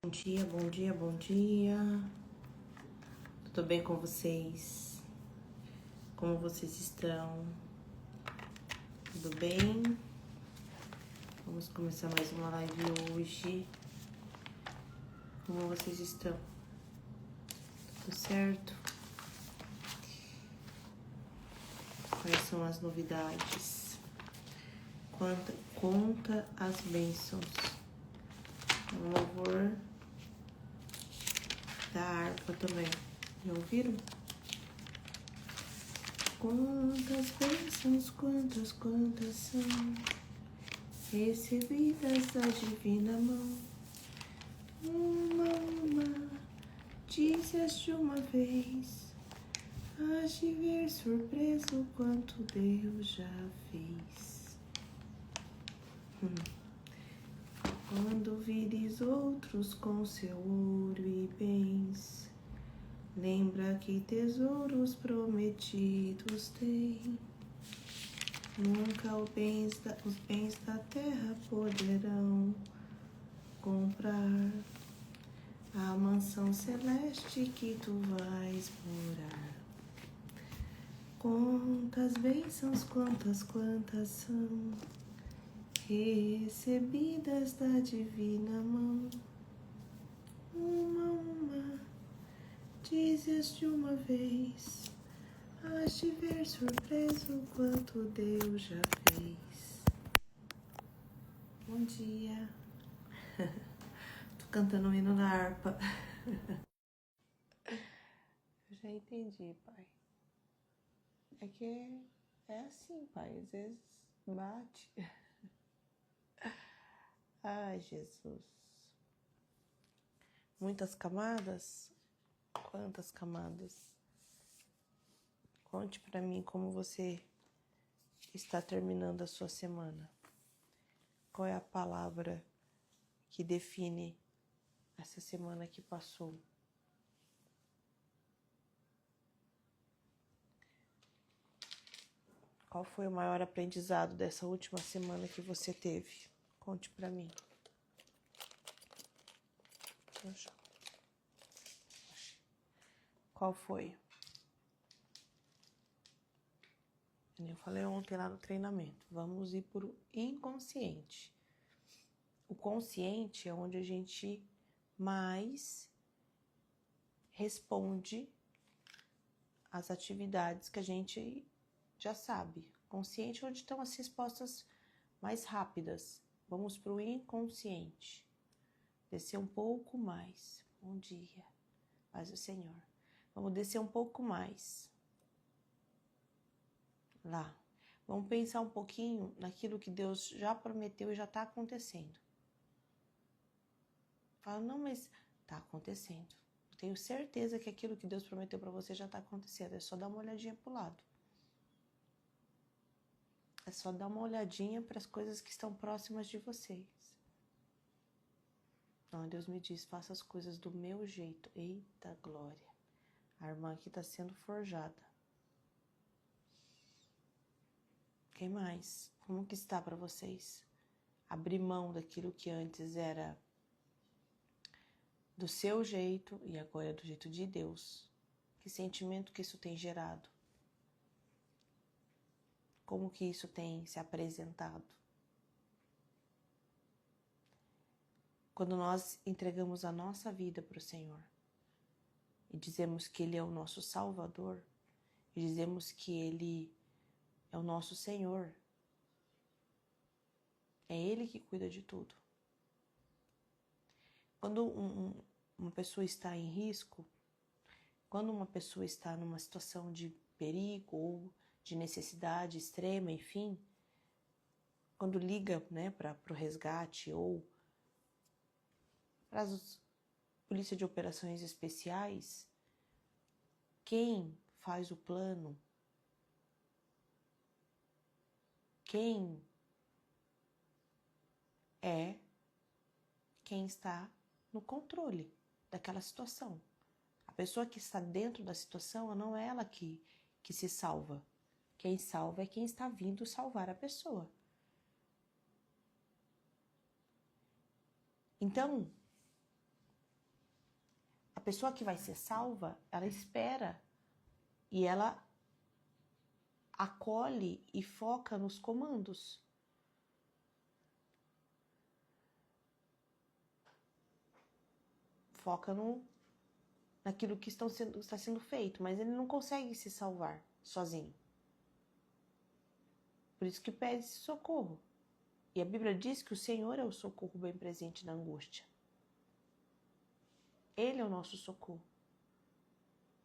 Bom dia, bom dia, bom dia. Tudo bem com vocês? Como vocês estão? Tudo bem? Vamos começar mais uma live hoje. Como vocês estão? Tudo certo? Quais são as novidades? Conta as bênçãos. Um louvor da harpa também. Já ouviram? Quantas bênçãos, quantas são recebidas da divina mão. Uma, dizes de uma vez, hás de ver surpreso quanto Deus já fez. Quando vires outros com seu ouro e bens, lembra que tesouros prometidos tem. Nunca os bens da terra poderão comprar a mansão celeste que tu vais morar. Quantas bênçãos, quantas são recebidas da divina mão. Uma, dizes de uma vez, hás de ver surpreso quanto Deus já fez. Bom dia. Tô cantando o hino da harpa. Eu já entendi, pai. É que é assim, pai. Às vezes bate. Ai, Jesus. Muitas camadas? Quantas camadas? Conte pra mim como você está terminando a sua semana. Qual é a palavra que define essa semana que passou? Qual foi o maior aprendizado dessa última semana que você teve? Conte pra mim. Qual foi? Eu falei ontem lá no treinamento. Vamos ir pro inconsciente. O consciente é onde a gente mais responde às atividades que a gente já sabe. Consciente é onde estão as respostas mais rápidas. Vamos pro inconsciente. Descer um pouco mais. Bom dia, paz do Senhor. Vamos descer um pouco mais. Lá. Vamos pensar um pouquinho naquilo que Deus já prometeu e já está acontecendo. Fala, não, mas está acontecendo. Eu tenho certeza que aquilo que Deus prometeu para você já está acontecendo. É só dar uma olhadinha para o lado. É só dar uma olhadinha para as coisas que estão próximas de vocês. Então, Deus me diz, faça as coisas do meu jeito. Eita glória. A irmã aqui está sendo forjada. Quem mais? Como que está para vocês? Abrir mão daquilo que antes era do seu jeito e agora é do jeito de Deus. Que sentimento que isso tem gerado? Como que isso tem se apresentado? Quando nós entregamos a nossa vida para o Senhor e dizemos que Ele é o nosso Salvador, e dizemos que Ele é o nosso Senhor, é Ele que cuida de tudo. Quando uma pessoa está em risco, quando uma pessoa está numa situação de perigo ou de necessidade extrema, enfim, quando liga, né, para o resgate ou para a polícia de operações especiais, quem faz o plano, quem é quem está no controle daquela situação. A pessoa que está dentro da situação não é ela que se salva. Quem salva é quem está vindo salvar a pessoa. Então, pessoa que vai ser salva, ela espera e ela acolhe e foca nos comandos. Foca naquilo que está sendo feito, mas ele não consegue se salvar sozinho. Por isso que pede socorro. E a Bíblia diz que o Senhor é o socorro bem presente na angústia. Ele é o nosso socorro.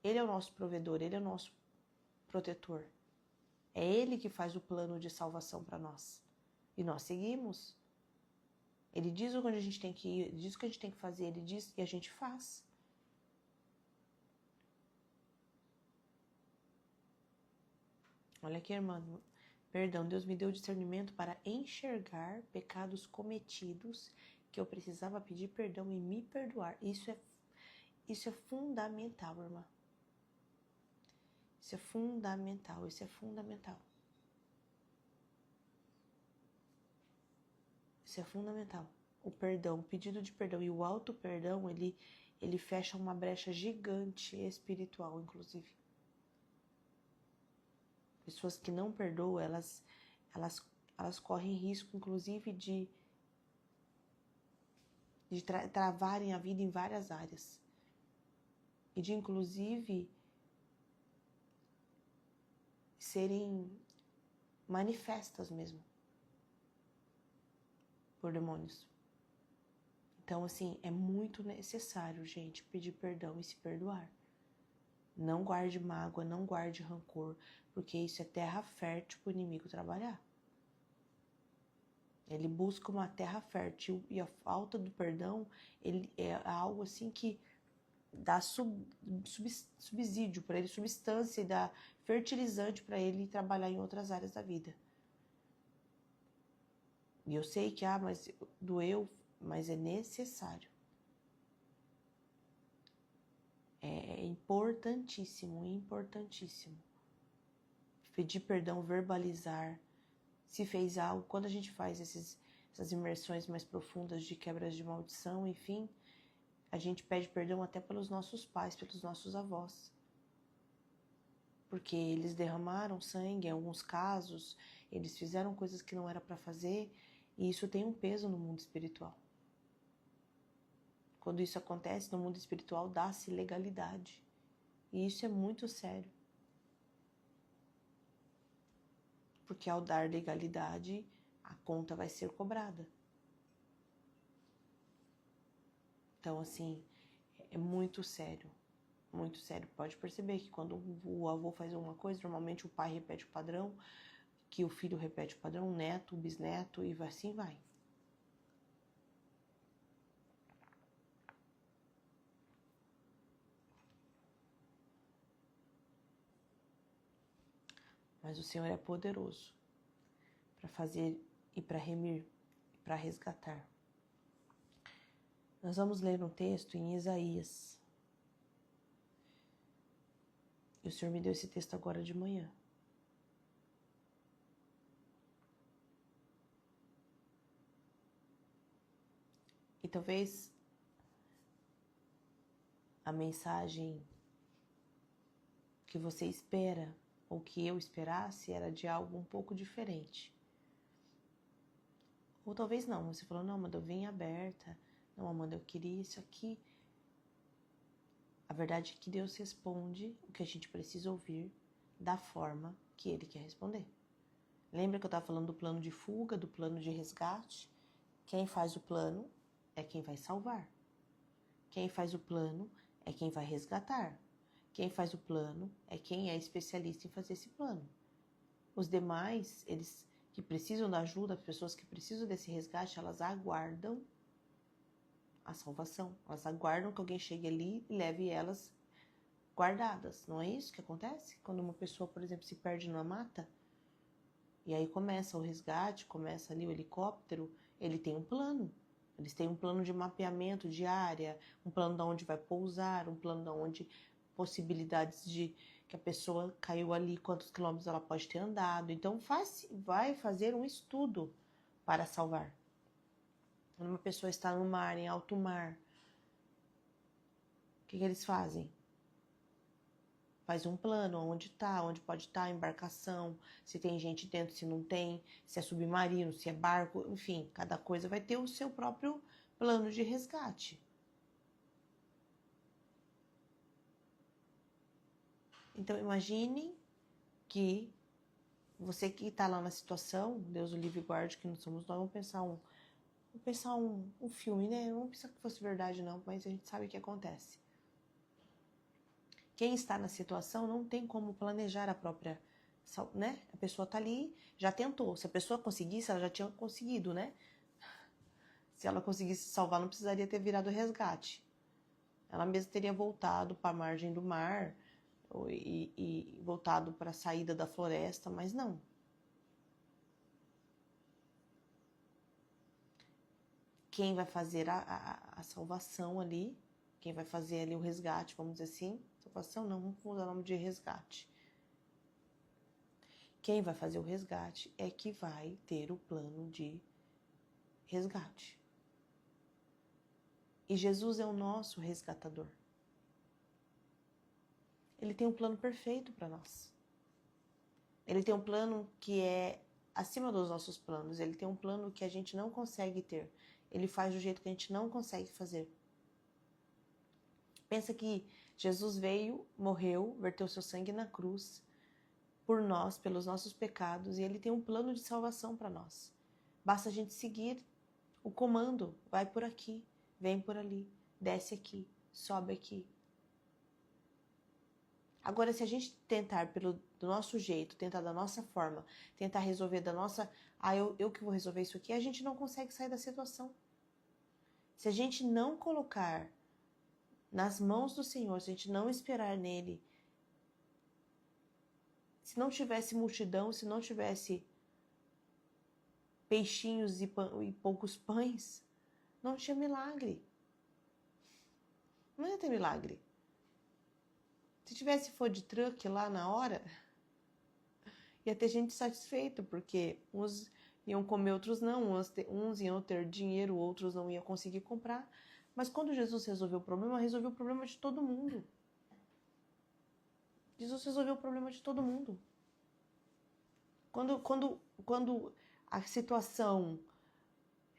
Ele é o nosso provedor, Ele é o nosso protetor. É Ele que faz o plano de salvação para nós. E nós seguimos. Ele diz onde a gente tem que ir, Ele diz o que a gente tem que fazer, Ele diz e a gente faz. Olha aqui, irmã. Perdão, Deus me deu discernimento para enxergar pecados cometidos que eu precisava pedir perdão e me perdoar. Isso é fundamental, irmã. Isso é fundamental, isso é fundamental. Isso é fundamental. O perdão, o pedido de perdão e o auto-perdão, ele fecha uma brecha gigante espiritual, inclusive. Pessoas que não perdoam, elas correm risco, inclusive, de travarem a vida em várias áreas. E de, inclusive, serem manifestas mesmo por demônios. Então, assim, é muito necessário, gente, pedir perdão e se perdoar. Não guarde mágoa, não guarde rancor, porque isso é terra fértil para o inimigo trabalhar. Ele busca uma terra fértil e a falta do perdão, ele é algo assim que dá subsídio para ele, substância e dá fertilizante para ele trabalhar em outras áreas da vida. E eu sei que, mas doeu, mas é necessário. É importantíssimo, importantíssimo. Pedir perdão, verbalizar. Se fez algo, quando a gente faz essas imersões mais profundas de quebras de maldição, enfim, a gente pede perdão até pelos nossos pais, pelos nossos avós. Porque eles derramaram sangue, em alguns casos, eles fizeram coisas que não era para fazer, e isso tem um peso no mundo espiritual. Quando isso acontece no mundo espiritual, dá-se legalidade. E isso é muito sério. Porque ao dar legalidade, a conta vai ser cobrada. Então, assim, é muito sério. Muito sério. Pode perceber que quando o avô faz alguma coisa, normalmente o pai repete o padrão, que o filho repete o padrão, o neto, o bisneto, e assim vai. Mas o Senhor é poderoso para fazer e para remir, para resgatar. Nós vamos ler um texto em Isaías. E o Senhor me deu esse texto agora de manhã. E talvez a mensagem que você espera, ou que eu esperasse, era de algo um pouco diferente. Ou talvez não, você falou, não, Amanda, eu vim aberta. Não, Amanda, eu queria isso aqui. A verdade é que Deus responde o que a gente precisa ouvir da forma que Ele quer responder. Lembra que eu estava falando do plano de fuga, do plano de resgate? Quem faz o plano é quem vai salvar. Quem faz o plano é quem vai resgatar. Quem faz o plano é quem é especialista em fazer esse plano. Os demais, eles que precisam da ajuda, as pessoas que precisam desse resgate, elas aguardam a salvação. Elas aguardam que alguém chegue ali e leve elas guardadas. Não é isso que acontece? Quando uma pessoa, por exemplo, se perde numa mata, e aí começa o resgate, começa ali o helicóptero, ele tem um plano. Eles têm um plano de mapeamento de área, um plano de onde vai pousar, um plano de onde possibilidades de que a pessoa caiu ali, quantos quilômetros ela pode ter andado. Então vai fazer um estudo para salvar. Quando uma pessoa está no mar, em alto mar, que eles fazem? Faz um plano, onde pode estar a embarcação, se tem gente dentro, se não tem, se é submarino, se é barco, enfim, cada coisa vai ter o seu próprio plano de resgate. Então imagine que você que está lá na situação, Deus o livre e guarde, que não somos nós, vamos pensar um filme, né? Não pensar que fosse verdade não, mas a gente sabe o que acontece. Quem está na situação não tem como planejar a própria, né? A pessoa está ali, já tentou. Se a pessoa conseguisse, ela já tinha conseguido, né? Se ela conseguisse salvar, não precisaria ter virado resgate. Ela mesma teria voltado para a margem do mar e voltado para a saída da floresta, mas não. Quem vai fazer a salvação ali, quem vai fazer ali o resgate, vamos dizer assim, salvação não, vamos usar o nome de resgate. Quem vai fazer o resgate é que vai ter o plano de resgate. E Jesus é o nosso resgatador. Ele tem um plano perfeito para nós. Ele tem um plano que é acima dos nossos planos. Ele tem um plano que a gente não consegue ter. Ele faz do jeito que a gente não consegue fazer. Pensa que Jesus veio, morreu, verteu seu sangue na cruz por nós, pelos nossos pecados, e Ele tem um plano de salvação para nós. Basta a gente seguir o comando. Vai por aqui, vem por ali, desce aqui, sobe aqui. Agora, se a gente tentar do nosso jeito, tentar da nossa forma, tentar resolver da nossa... eu que vou resolver isso aqui, a gente não consegue sair da situação. Se a gente não colocar nas mãos do Senhor, se a gente não esperar nele, se não tivesse multidão, se não tivesse peixinhos e poucos pães, não tinha milagre. Não ia ter milagre. Se tivesse food truck lá na hora, ia ter gente satisfeita, porque uns iam comer, outros não. Uns iam ter dinheiro, outros não iam conseguir comprar. Mas quando Jesus resolveu o problema de todo mundo. Jesus resolveu o problema de todo mundo. Quando a situação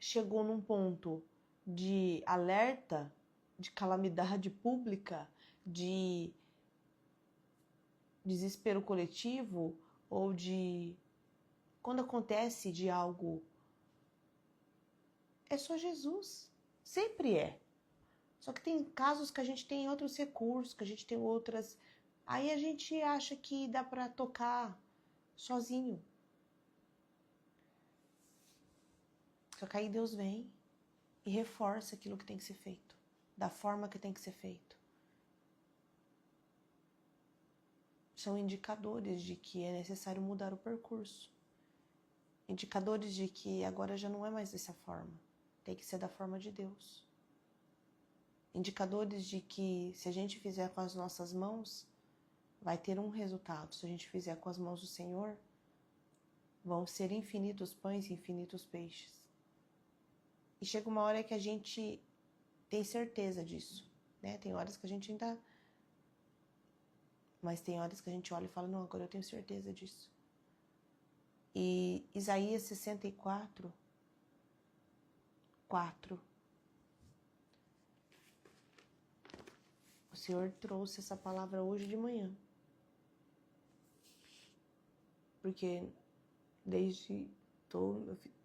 chegou num ponto de alerta, de calamidade pública, de desespero coletivo, ou de... Quando acontece de algo, é só Jesus. Sempre é. Só que tem casos que a gente tem outros recursos, que a gente tem outras... Aí a gente acha que dá para tocar sozinho. Só que aí Deus vem e reforça aquilo que tem que ser feito, da forma que tem que ser feito. São indicadores de que é necessário mudar o percurso. Indicadores de que agora já não é mais dessa forma. Tem que ser da forma de Deus. Indicadores de que se a gente fizer com as nossas mãos, vai ter um resultado. Se a gente fizer com as mãos do Senhor, vão ser infinitos pães e infinitos peixes. E chega uma hora que a gente tem certeza disso, né? Tem horas que a gente ainda... Mas tem horas que a gente olha e fala, não, agora eu tenho certeza disso. E Isaías 64, 4. O Senhor trouxe essa palavra hoje de manhã. Porque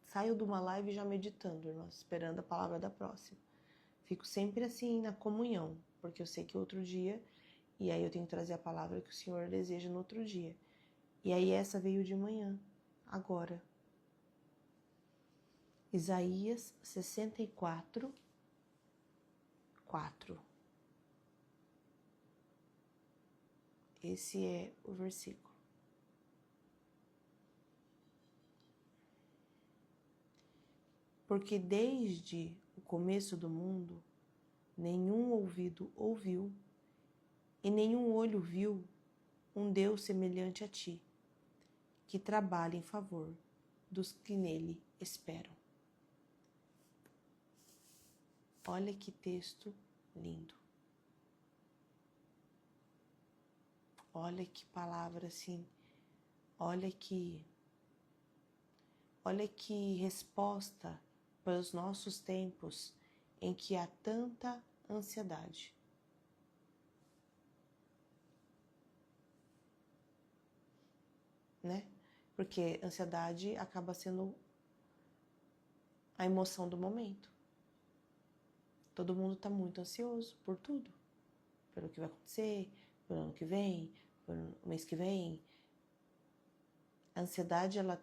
saio de uma live já meditando, irmãos, esperando a palavra da próxima. Fico sempre assim na comunhão, porque eu sei que outro dia, e aí eu tenho que trazer a palavra que o Senhor deseja no outro dia. E aí essa veio de manhã, agora. Isaías 64, 4. Esse é o versículo. Porque desde o começo do mundo, nenhum ouvido ouviu e nenhum olho viu um Deus semelhante a ti, que trabalha em favor dos que nele esperam. Olha que texto lindo. Olha que palavra assim, olha que resposta para os nossos tempos em que há tanta ansiedade. Né? Porque ansiedade acaba sendo a emoção do momento. Todo mundo está muito ansioso por tudo. Pelo que vai acontecer, pelo ano que vem, pelo mês que vem. A ansiedade, ela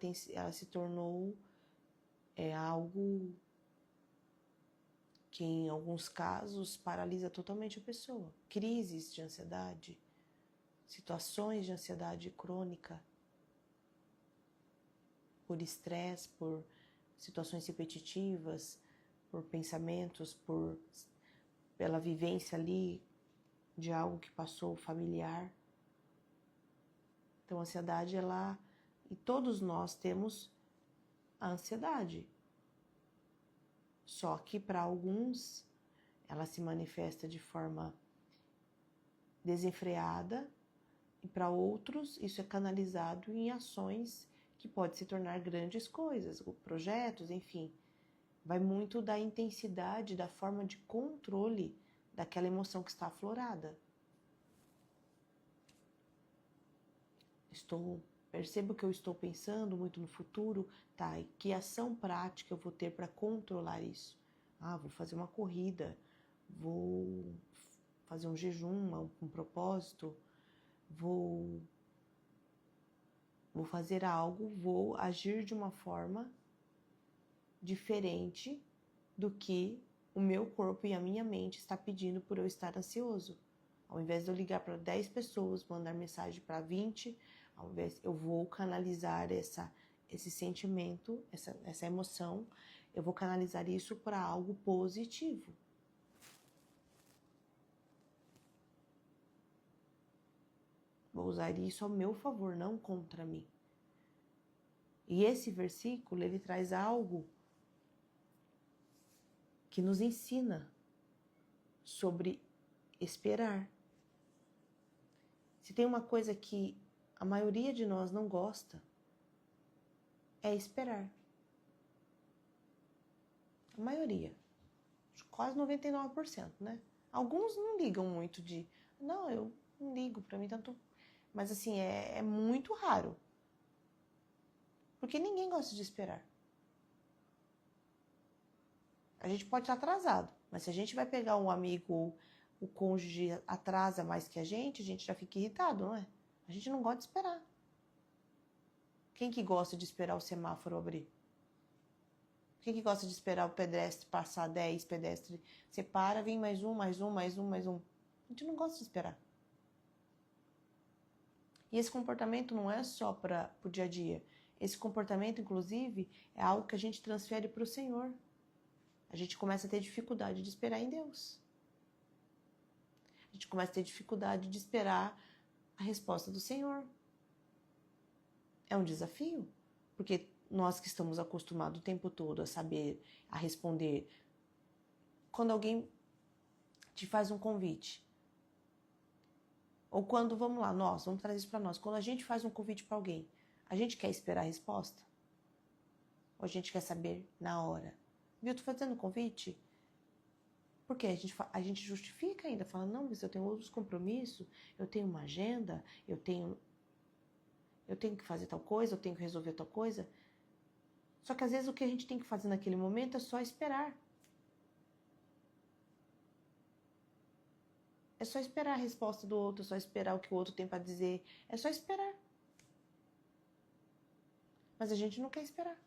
se tornou algo que, em alguns casos, paralisa totalmente a pessoa. Crises de ansiedade, situações de ansiedade crônica, por estresse, por situações repetitivas, por pensamentos, pela vivência ali de algo que passou familiar. Então, a ansiedade, e todos nós temos a ansiedade. Só que para alguns, ela se manifesta de forma desenfreada e para outros, isso é canalizado em ações que podem se tornar grandes coisas, projetos, enfim. Vai muito da intensidade, da forma de controle daquela emoção que está aflorada. Percebo que eu estou pensando muito no futuro, tá? E que ação prática eu vou ter para controlar isso? Vou fazer uma corrida, vou fazer um jejum, um propósito, vou fazer algo, vou agir de uma forma diferente do que o meu corpo e a minha mente está pedindo por eu estar ansioso. Ao invés de eu ligar para 10 pessoas, mandar mensagem para 20, ao invés, eu vou canalizar esse sentimento, essa emoção, eu vou canalizar isso para algo positivo. Vou usar isso ao meu favor, não contra mim. E esse versículo, ele traz algo que nos ensina sobre esperar. Se tem uma coisa que a maioria de nós não gosta, é esperar. A maioria. Quase 99%, né? Alguns não ligam muito não, eu não ligo, pra mim tanto... Mas assim, é muito raro. Porque ninguém gosta de esperar. A gente pode estar atrasado, mas se a gente vai pegar um amigo, o cônjuge atrasa mais que a gente já fica irritado, não é? A gente não gosta de esperar. Quem que gosta de esperar o semáforo abrir? Quem que gosta de esperar o pedestre passar 10 pedestres? Você para, vem mais um, mais um, mais um, mais um. A gente não gosta de esperar. E esse comportamento não é só para o dia a dia. Esse comportamento, inclusive, é algo que a gente transfere para o Senhor. A gente começa a ter dificuldade de esperar em Deus. A gente começa a ter dificuldade de esperar a resposta do Senhor. É um desafio, porque nós que estamos acostumados o tempo todo a saber, a responder, quando alguém te faz um convite, ou quando, vamos trazer isso para nós, quando a gente faz um convite para alguém, a gente quer esperar a resposta? Ou a gente quer saber na hora? Viu, tô fazendo um convite? Porque a gente justifica ainda, fala, não, mas eu tenho outros compromissos, eu tenho uma agenda, eu tenho que fazer tal coisa, eu tenho que resolver tal coisa. Só que às vezes o que a gente tem que fazer naquele momento é só esperar. É só esperar a resposta do outro, é só esperar o que o outro tem para dizer, é só esperar. Mas a gente não quer esperar.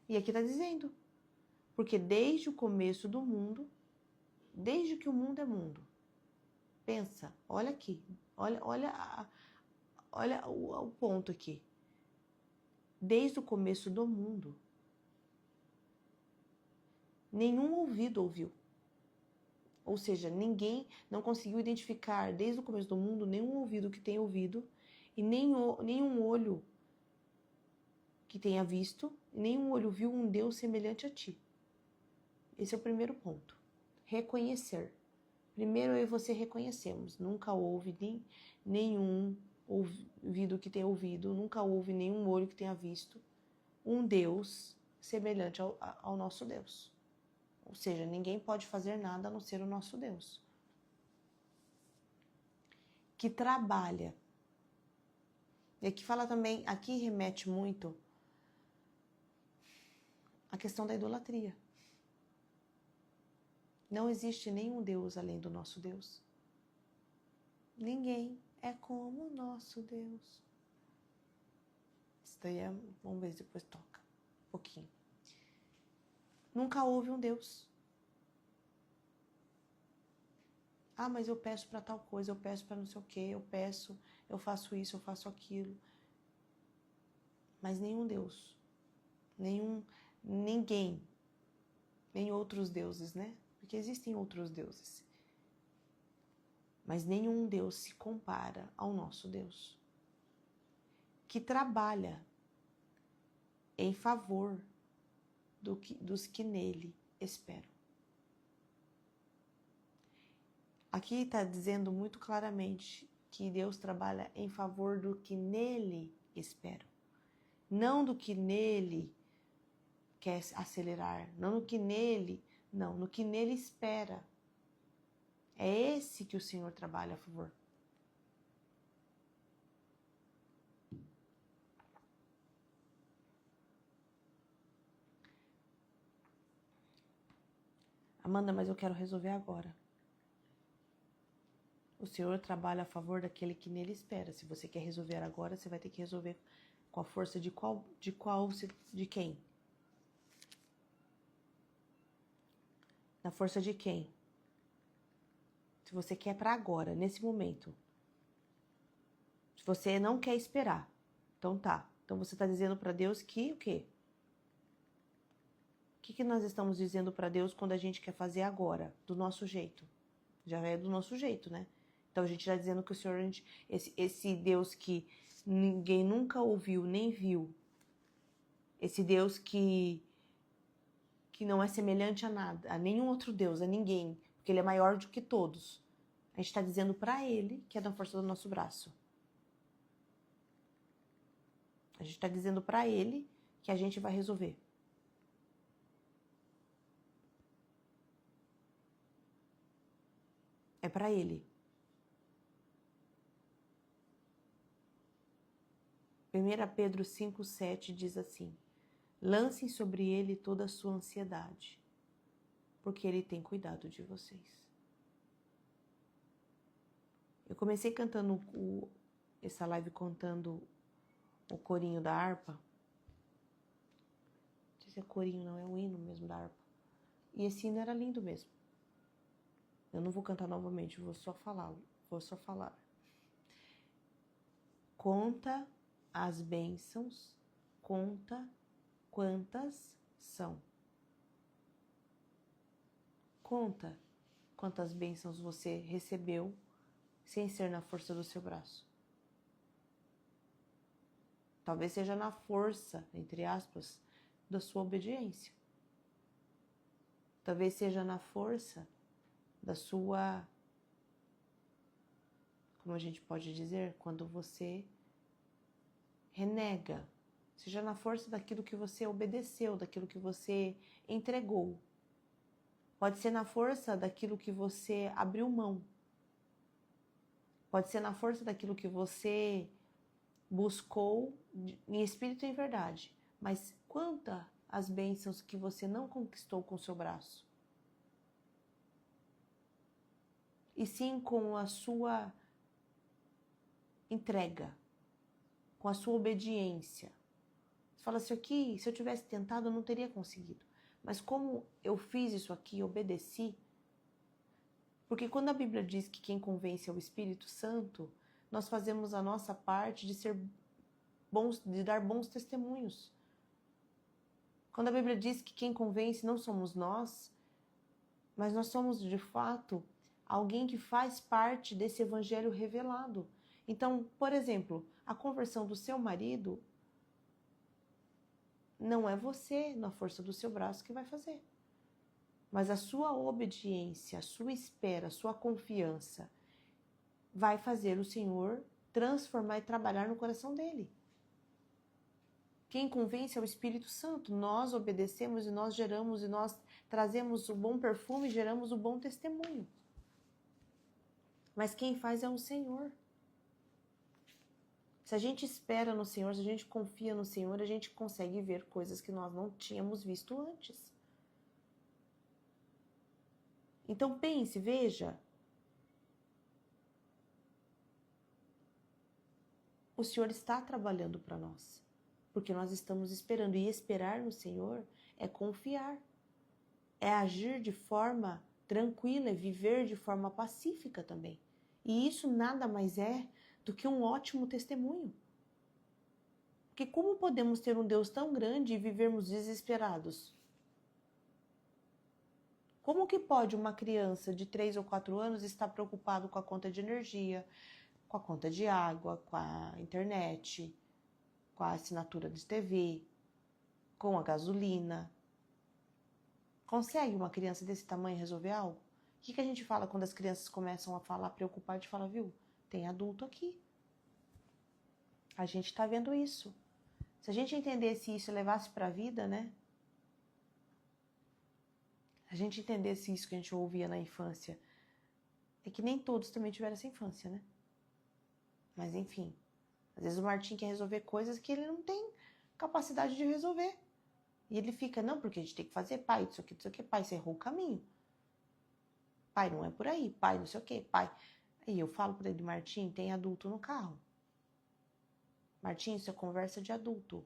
E aqui está dizendo, porque desde o começo do mundo, desde que o mundo é mundo, pensa, olha aqui, olha o ponto aqui. Desde o começo do mundo, nenhum ouvido ouviu. Ou seja, ninguém não conseguiu identificar desde o começo do mundo nenhum ouvido que tenha ouvido e nenhum olho que tenha visto, nenhum olho viu um Deus semelhante a ti. Esse é o primeiro ponto. Reconhecer. Primeiro eu e você reconhecemos. Nunca houve nenhum ouvido que tenha ouvido, nunca houve nenhum olho que tenha visto um Deus semelhante ao nosso Deus. Ou seja, ninguém pode fazer nada a não ser o nosso Deus. Que trabalha. E aqui fala também, aqui remete muito à questão da idolatria. Não existe nenhum Deus além do nosso Deus. Ninguém é como o nosso Deus. Isso daí vamos ver se depois toca um pouquinho. Nunca houve um Deus. Ah, mas eu peço para tal coisa, eu peço para não sei o quê, eu faço isso, eu faço aquilo. Mas nenhum Deus, ninguém, nem outros deuses, né? Porque existem outros deuses. Mas nenhum Deus se compara ao nosso Deus, que trabalha em favor dos que nele esperam. Aqui está dizendo muito claramente que Deus trabalha em favor do que nele esperam. Não do que nele quer acelerar, não no que nele, não, no que nele espera. É esse que o Senhor trabalha a favor. Amanda, mas eu quero resolver agora. O Senhor trabalha a favor daquele que nele espera. Se você quer resolver agora, você vai ter que resolver com a força de quem? Na força de quem? Se você quer para agora, nesse momento. Se você não quer esperar, então tá. Então você está dizendo para Deus que o quê? O que nós estamos dizendo para Deus quando a gente quer fazer agora, do nosso jeito? Já é do nosso jeito, né? Então a gente está dizendo que o Senhor, esse Deus que ninguém nunca ouviu nem viu, esse Deus que não é semelhante a nada, a nenhum outro Deus, a ninguém, porque Ele é maior do que todos. A gente está dizendo para Ele que é da força do nosso braço. A gente está dizendo para Ele que a gente vai resolver. É para Ele. 1 Pedro 5,7 diz assim: lancem sobre Ele toda a sua ansiedade, porque Ele tem cuidado de vocês. Eu comecei cantando essa live contando o corinho da harpa. Não sei se é corinho, não, é o hino mesmo da harpa. E esse hino era lindo mesmo. Eu não vou cantar novamente, vou só falar. Conta as bênçãos, conta quantas são. Conta quantas bênçãos você recebeu sem ser na força do seu braço. Talvez seja na força, entre aspas, da sua obediência. Talvez seja na força da sua, como a gente pode dizer, quando você renega, seja na força daquilo que você obedeceu, daquilo que você entregou. Pode ser na força daquilo que você abriu mão. Pode ser na força daquilo que você buscou em espírito e em verdade. Mas quantas as bênçãos que você não conquistou com o seu braço? E sim com a sua entrega, com a sua obediência. Você fala assim, aqui, se eu tivesse tentado, eu não teria conseguido. Mas como eu fiz isso aqui, obedeci, porque quando a Bíblia diz que quem convence é o Espírito Santo, nós fazemos a nossa parte de dar bons testemunhos. Quando a Bíblia diz que quem convence não somos nós, mas nós somos de fato alguém que faz parte desse evangelho revelado. Então, por exemplo, a conversão do seu marido não é você, na força do seu braço, que vai fazer. Mas a sua obediência, a sua espera, a sua confiança vai fazer o Senhor transformar e trabalhar no coração dele. Quem convence é o Espírito Santo. Nós obedecemos e nós geramos e nós trazemos o bom perfume e geramos o bom testemunho. Mas quem faz é o Senhor. Se a gente espera no Senhor, se a gente confia no Senhor, a gente consegue ver coisas que nós não tínhamos visto antes. Então pense, veja. O Senhor está trabalhando para nós, porque nós estamos esperando. E esperar no Senhor é confiar, é agir de forma tranquila, é viver de forma pacífica também. E isso nada mais é do que um ótimo testemunho. Porque como podemos ter um Deus tão grande e vivermos desesperados? Como que pode uma criança de 3 ou 4 anos estar preocupado com a conta de energia, com a conta de água, com a internet, com a assinatura de TV, com a gasolina? Consegue uma criança desse tamanho resolver algo? O que a gente fala quando as crianças começam a falar preocupadas e fala, viu, tem adulto aqui. A gente está vendo isso. Se a gente entendesse isso e levasse para a vida, né? Se a gente entendesse isso que a gente ouvia na infância, é que nem todos também tiveram essa infância, né? Mas enfim, às vezes o Martim quer resolver coisas que ele não tem capacidade de resolver. E ele fica, não, porque a gente tem que fazer, pai, isso aqui, pai, você errou o caminho. Pai, não é por aí, pai, não sei o quê, pai. Aí eu falo para ele, Martim, tem adulto no carro. Martim, isso é conversa de adulto.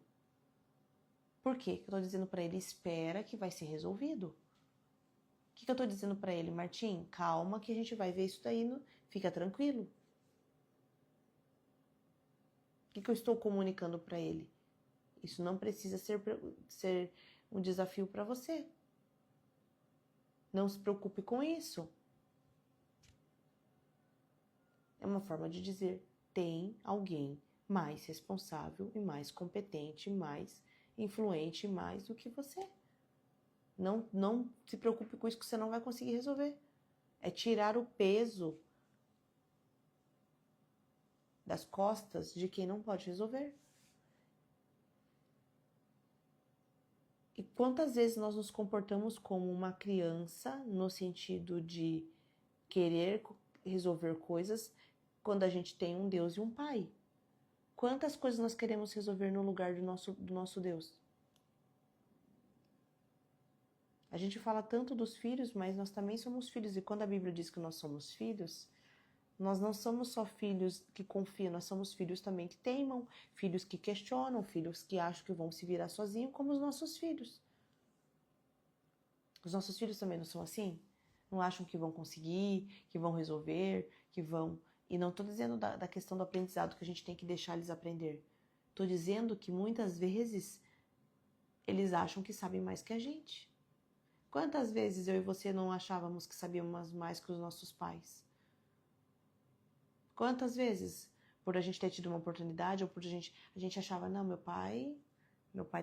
Por quê? Eu tô dizendo para ele, espera que vai ser resolvido. O que eu tô dizendo para ele, Martim? Calma que a gente vai ver isso daí, fica tranquilo. O que eu estou comunicando para ele? Isso não precisa ser um desafio para você. Não se preocupe com isso. É uma forma de dizer, tem alguém mais responsável e mais competente, mais influente, mais do que você. Não se preocupe com isso que você não vai conseguir resolver. É tirar o peso das costas de quem não pode resolver. E quantas vezes nós nos comportamos como uma criança no sentido de querer resolver coisas quando a gente tem um Deus e um Pai? Quantas coisas nós queremos resolver no lugar do nosso Deus? A gente fala tanto dos filhos, mas nós também somos filhos. E quando a Bíblia diz que nós somos filhos, nós não somos só filhos que confiam, nós somos filhos também que teimam, filhos que questionam, filhos que acham que vão se virar sozinhos, como os nossos filhos. Os nossos filhos também não são assim? Não acham que vão conseguir, que vão resolver, que vão... E não estou dizendo da questão do aprendizado que a gente tem que deixar eles aprender. Estou dizendo que muitas vezes eles acham que sabem mais que a gente. Quantas vezes eu e você não achávamos que sabíamos mais que os nossos pais? Quantas vezes, por a gente ter tido uma oportunidade, ou por a gente achava, não, meu pai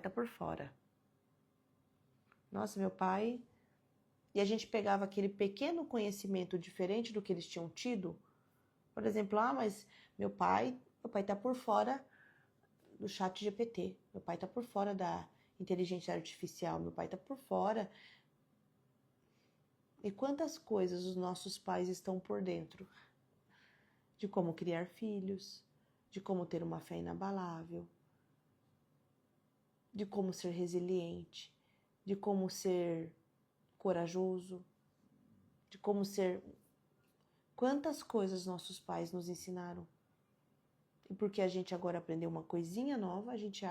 tá por fora. Nossa, meu pai... E a gente pegava aquele pequeno conhecimento diferente do que eles tinham tido. Por exemplo, mas meu pai tá por fora do chat GPT. Meu pai tá por fora da inteligência artificial. Meu pai tá por fora. E quantas coisas os nossos pais estão por dentro? De como criar filhos, de como ter uma fé inabalável, de como ser resiliente, de como ser corajoso, de como ser... Quantas coisas nossos pais nos ensinaram. E porque a gente agora aprendeu uma coisinha nova, a gente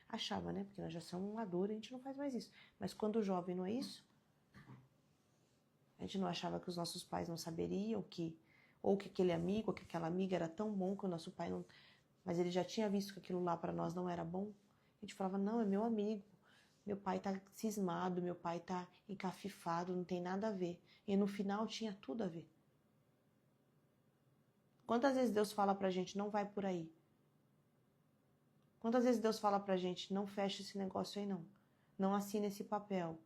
achava, né? Porque nós já somos maduros, a gente não faz mais isso. Mas quando jovem não é isso? A gente não achava que os nossos pais não saberiam ou que aquele amigo, ou que aquela amiga era tão bom que o nosso pai não... Mas ele já tinha visto que aquilo lá para nós não era bom. A gente falava, não, é meu amigo. Meu pai tá cismado, meu pai tá encafifado, não tem nada a ver. E no final tinha tudo a ver. Quantas vezes Deus fala pra gente, não vai por aí? Quantas vezes Deus fala pra gente, não fecha esse negócio aí não. Não assina esse papel.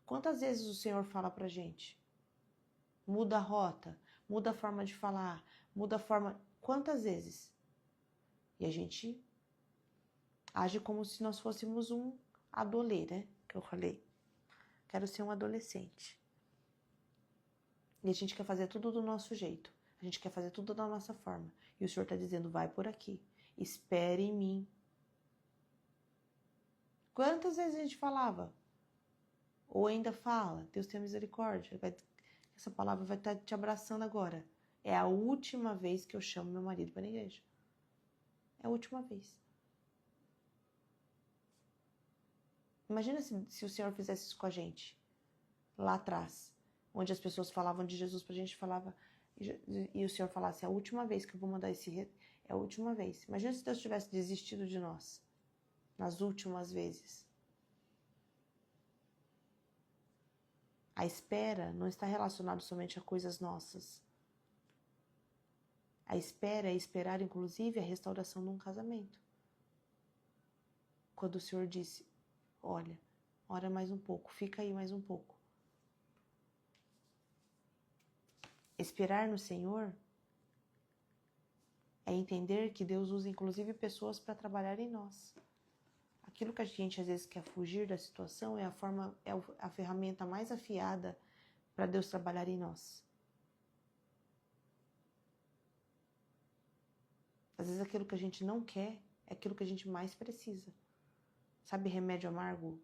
Quantas vezes o Senhor fala pra gente? Muda a rota, muda a forma de falar, muda a forma... Quantas vezes? E a gente age como se nós fôssemos um adolê, né? Que eu falei. Quero ser um adolescente. E a gente quer fazer tudo do nosso jeito. A gente quer fazer tudo da nossa forma. E o Senhor está dizendo, vai por aqui. Espere em mim. Quantas vezes a gente falava? Ou ainda fala, Deus tenha misericórdia. Essa palavra vai estar te abraçando agora. É a última vez que eu chamo meu marido para a igreja. É a última vez. Imagina se o Senhor fizesse isso com a gente. Lá atrás. Onde as pessoas falavam de Jesus pra gente, falava... E o Senhor falasse, é a última vez que eu vou mandar esse... É a última vez. Imagina se Deus tivesse desistido de nós. Nas últimas vezes. A espera não está relacionada somente a coisas nossas. A espera é esperar, inclusive, a restauração de um casamento. Quando o Senhor disse, olha, ora mais um pouco, fica aí mais um pouco. Esperar no Senhor é entender que Deus usa, inclusive, pessoas para trabalhar em nós. Aquilo que a gente, às vezes, quer fugir da situação é a ferramenta mais afiada para Deus trabalhar em nós. Às vezes aquilo que a gente não quer é aquilo que a gente mais precisa. Sabe remédio amargo?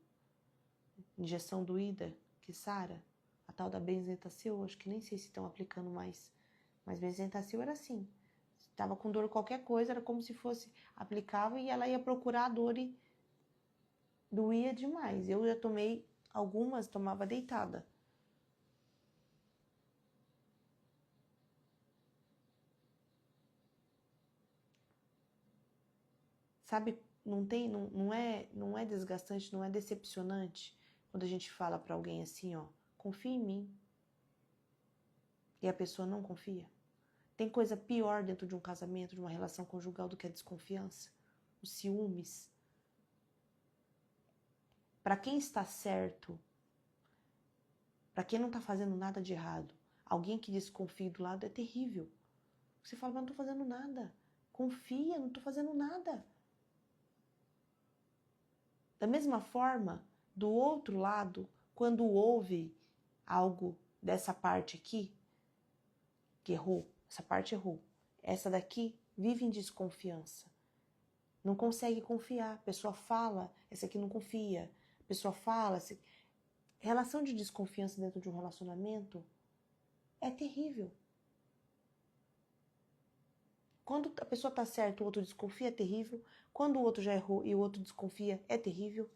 Injeção doída que sara? A tal da benzetacil, acho que nem sei se estão aplicando mais. Mas benzetacil era assim. Estava com dor qualquer coisa, era como se fosse, aplicava e ela ia procurar a dor e doía demais. Eu já tomei algumas, tomava deitada. Sabe, não é desgastante, não é decepcionante quando a gente fala para alguém assim, ó, confia em mim. E a pessoa não confia. Tem coisa pior dentro de um casamento, de uma relação conjugal do que a desconfiança, os ciúmes. Para quem está certo, para quem não está fazendo nada de errado, alguém que desconfia do lado é terrível. Você fala, mas não estou fazendo nada. Confia, não estou fazendo nada. Da mesma forma, do outro lado, quando houve algo dessa parte aqui, que errou, essa parte errou, essa daqui vive em desconfiança. Não consegue confiar. A pessoa fala, essa aqui não confia. A pessoa fala. Relação de desconfiança dentro de um relacionamento é terrível. Quando a pessoa está certa, o outro desconfia, é terrível. Quando o outro já errou e o outro desconfia, é terrível.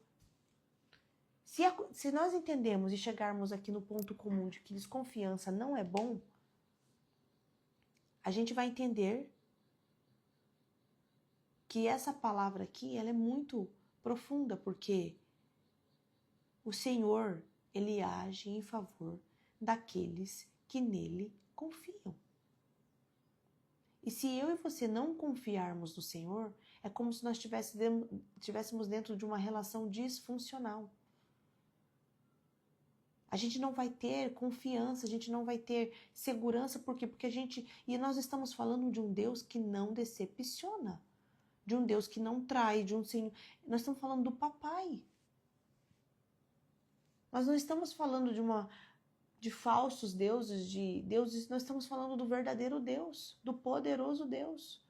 Se nós entendemos e chegarmos aqui no ponto comum de que desconfiança não é bom, a gente vai entender que essa palavra aqui, ela é muito profunda, porque o Senhor, Ele age em favor daqueles que nele confiam. E se eu e você não confiarmos no Senhor, é como se nós estivéssemos dentro de uma relação disfuncional. A gente não vai ter confiança, a gente não vai ter segurança, por quê? E nós estamos falando de um Deus que não decepciona, de um Deus que não trai, de um Senhor. Nós estamos falando do papai. Nós não estamos falando de falsos deuses, de deuses, nós estamos falando do verdadeiro Deus, do poderoso Deus.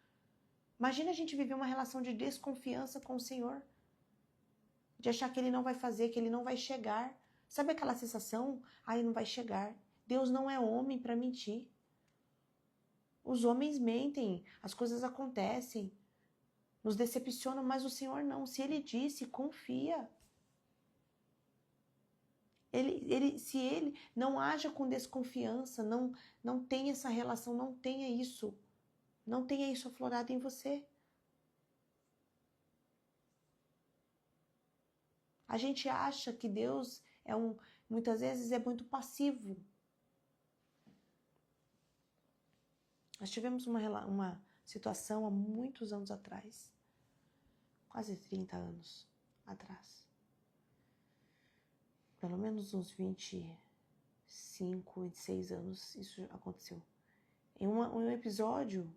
Imagina a gente viver uma relação de desconfiança com o Senhor, de achar que Ele não vai fazer, que Ele não vai chegar. Sabe aquela sensação? Ele não vai chegar. Deus não é homem para mentir. Os homens mentem, as coisas acontecem, nos decepcionam, mas o Senhor não. Se Ele disse, confia. Se Ele não haja com desconfiança, não tenha essa relação, não tenha isso aflorado em você. A gente acha que Deus muitas vezes é muito passivo. Nós tivemos uma situação há muitos anos atrás, quase 30 anos atrás. Pelo menos uns 25, 26 anos isso aconteceu. Em um episódio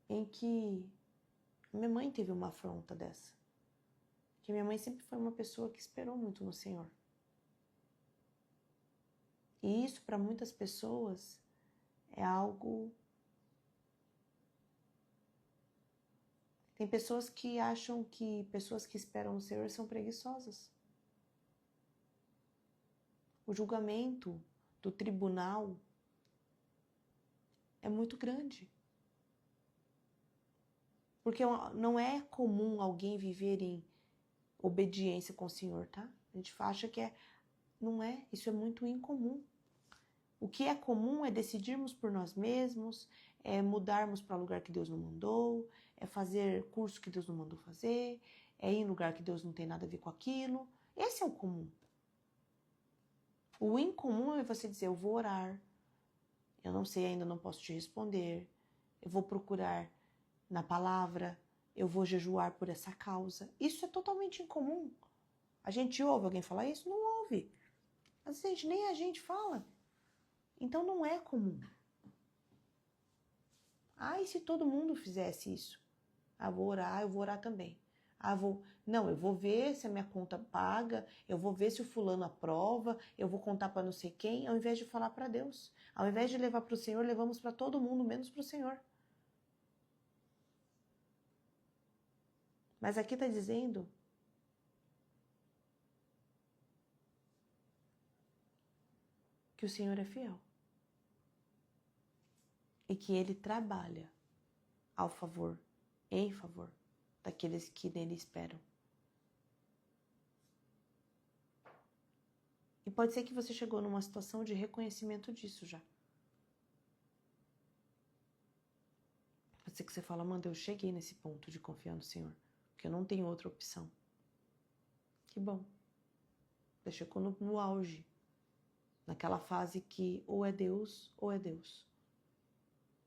em que minha mãe teve uma afronta dessa. Que minha mãe sempre foi uma pessoa que esperou muito no Senhor. E isso para muitas pessoas é algo... Tem pessoas que acham que pessoas que esperam no Senhor são preguiçosas. O julgamento do tribunal é muito grande. Porque não é comum alguém viver em obediência com o Senhor, tá? A gente acha que não é, isso é muito incomum. O que é comum é decidirmos por nós mesmos, é mudarmos para lugar que Deus não mandou, é fazer curso que Deus não mandou fazer, é ir em lugar que Deus não tem nada a ver com aquilo. Esse é o comum. O incomum é você dizer, eu vou orar, eu não sei ainda, não posso te responder, eu vou procurar na palavra, eu vou jejuar por essa causa. Isso é totalmente incomum. A gente ouve alguém falar isso? Não ouve. Às vezes nem a gente fala. Então não é comum. Ah, e se todo mundo fizesse isso? Ah, eu vou orar também. Não, eu vou ver se a minha conta paga, eu vou ver se o fulano aprova, eu vou contar para não sei quem, ao invés de falar para Deus. Ao invés de levar para o Senhor, levamos para todo mundo, menos para o Senhor. Mas aqui está dizendo que o Senhor é fiel. E que Ele trabalha ao favor, em favor daqueles que nele esperam. E pode ser que você chegou numa situação de reconhecimento disso já. Pode ser que você fala, Amanda, eu cheguei nesse ponto de confiar no Senhor, porque eu não tenho outra opção. Que bom. Você chegou no auge, naquela fase que ou é Deus ou é Deus.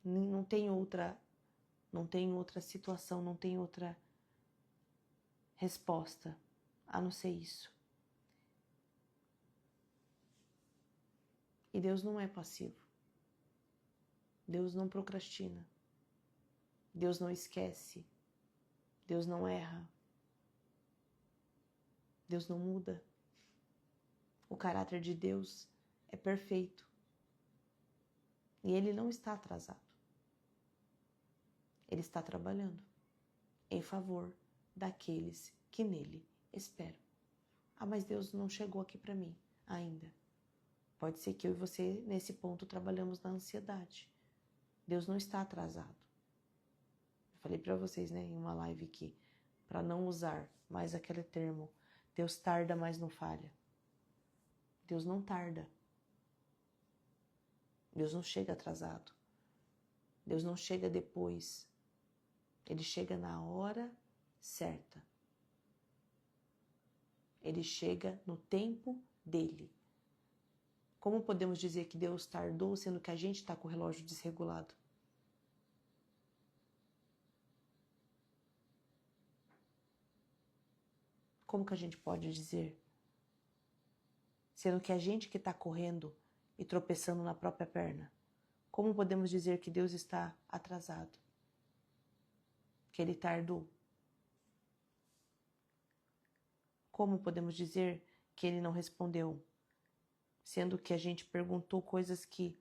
Não tem outra situação, não tem outra resposta a não ser isso. E Deus não é passivo. Deus não procrastina. Deus não esquece. Deus não erra. Deus não muda. O caráter de Deus é perfeito. E Ele não está atrasado. Ele está trabalhando em favor daqueles que nele esperam. Ah, mas Deus não chegou aqui para mim ainda. Pode ser que eu e você, nesse ponto, trabalhamos na ansiedade. Deus não está atrasado. Eu falei para vocês, né, em uma live aqui, para não usar mais aquele termo, Deus tarda, mas não falha. Deus não tarda. Deus não chega atrasado. Deus não chega depois. Ele chega na hora certa. Ele chega no tempo dele. Como podemos dizer que Deus tardou, sendo que a gente está com o relógio desregulado? Como que a gente pode dizer? Sendo que a gente que está correndo e tropeçando na própria perna. Como podemos dizer que Deus está atrasado? Que Ele tardou? Como podemos dizer que Ele não respondeu? Sendo que a gente perguntou coisas que...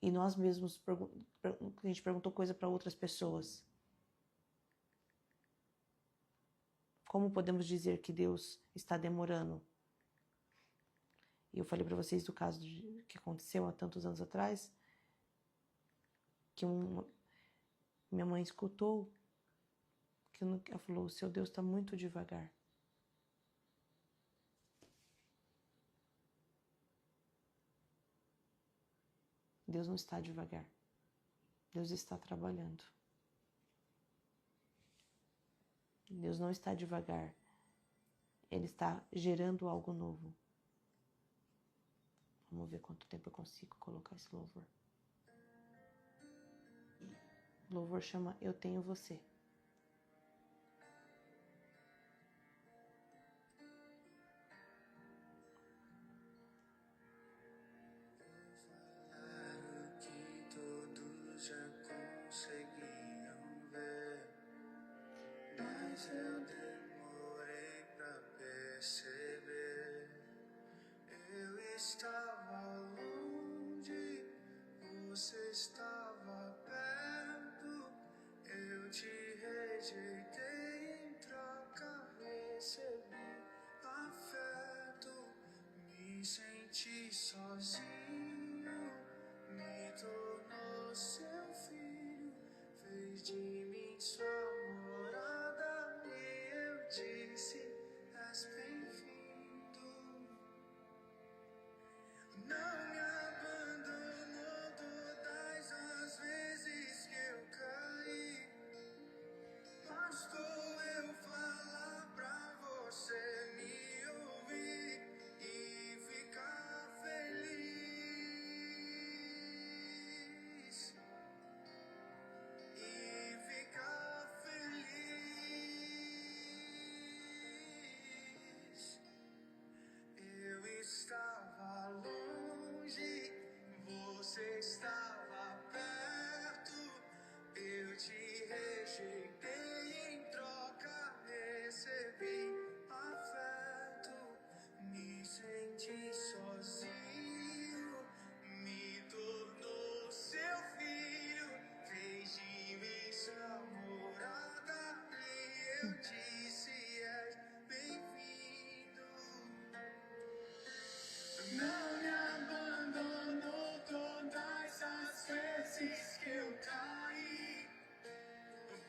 E nós mesmos, a gente perguntou coisa para outras pessoas. Como podemos dizer que Deus está demorando? E eu falei para vocês do caso que aconteceu há tantos anos atrás, que minha mãe escutou, que ela falou, seu Deus está muito devagar. Deus não está devagar. Deus está trabalhando. Deus não está devagar. Ele está gerando algo novo. Vamos ver quanto tempo eu consigo colocar esse louvor. O louvor chama Eu Tenho Você. Falar o que todos já conseguiram. eu demorei pra perceber. Eu estava longe, você estava perto. Eu te rejeitei, em troca recebi afeto. Me senti sozinho, me tornou seu filho, fez de mim sua morada e eu disse: és bem-vindo. Não me abandonou todas as vezes que eu caí. Bastou eu falar pra você me ouvir e ficar feliz. E ficar feliz. Eu estava longe, você estava perto. Eu te rejeitei, em troca recebi afeto. Me senti sozinho, me tornou seu filho, fez de mim sua morada e eu disse: és bem-vindo. Não me abandonou todas as vezes que eu caí.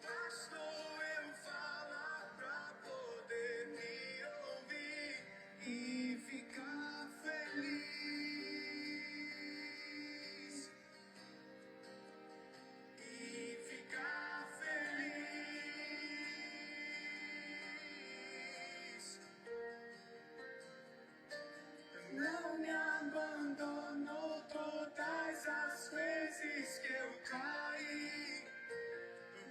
Bastou eu falar pra poder me ouvir e ficar feliz. E ficar feliz. Não me abandonou todas as vezes que eu caí.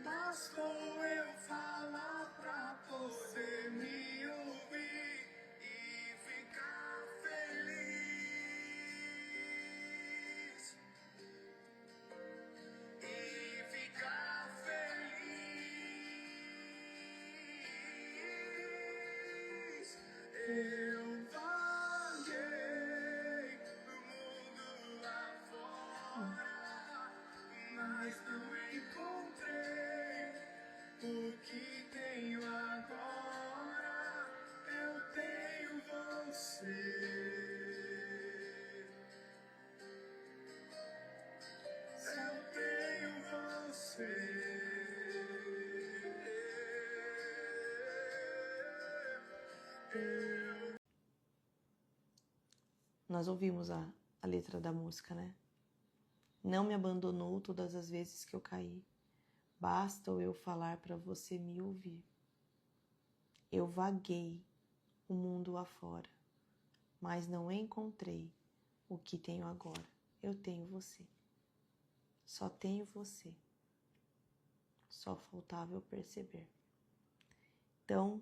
Bastou eu falar pra poder me ouvir e ficar feliz. E ficar feliz. Eu vaguei no mundo lá fora, mas não encontrei o que tenho agora. Eu tenho você. Eu tenho você. Nós ouvimos a letra da música, né? Não me abandonou todas as vezes que eu caí. Basta eu falar para você me ouvir. Eu vaguei o mundo afora, mas não encontrei o que tenho agora. Eu tenho você. Só tenho você. Só faltava eu perceber. Então,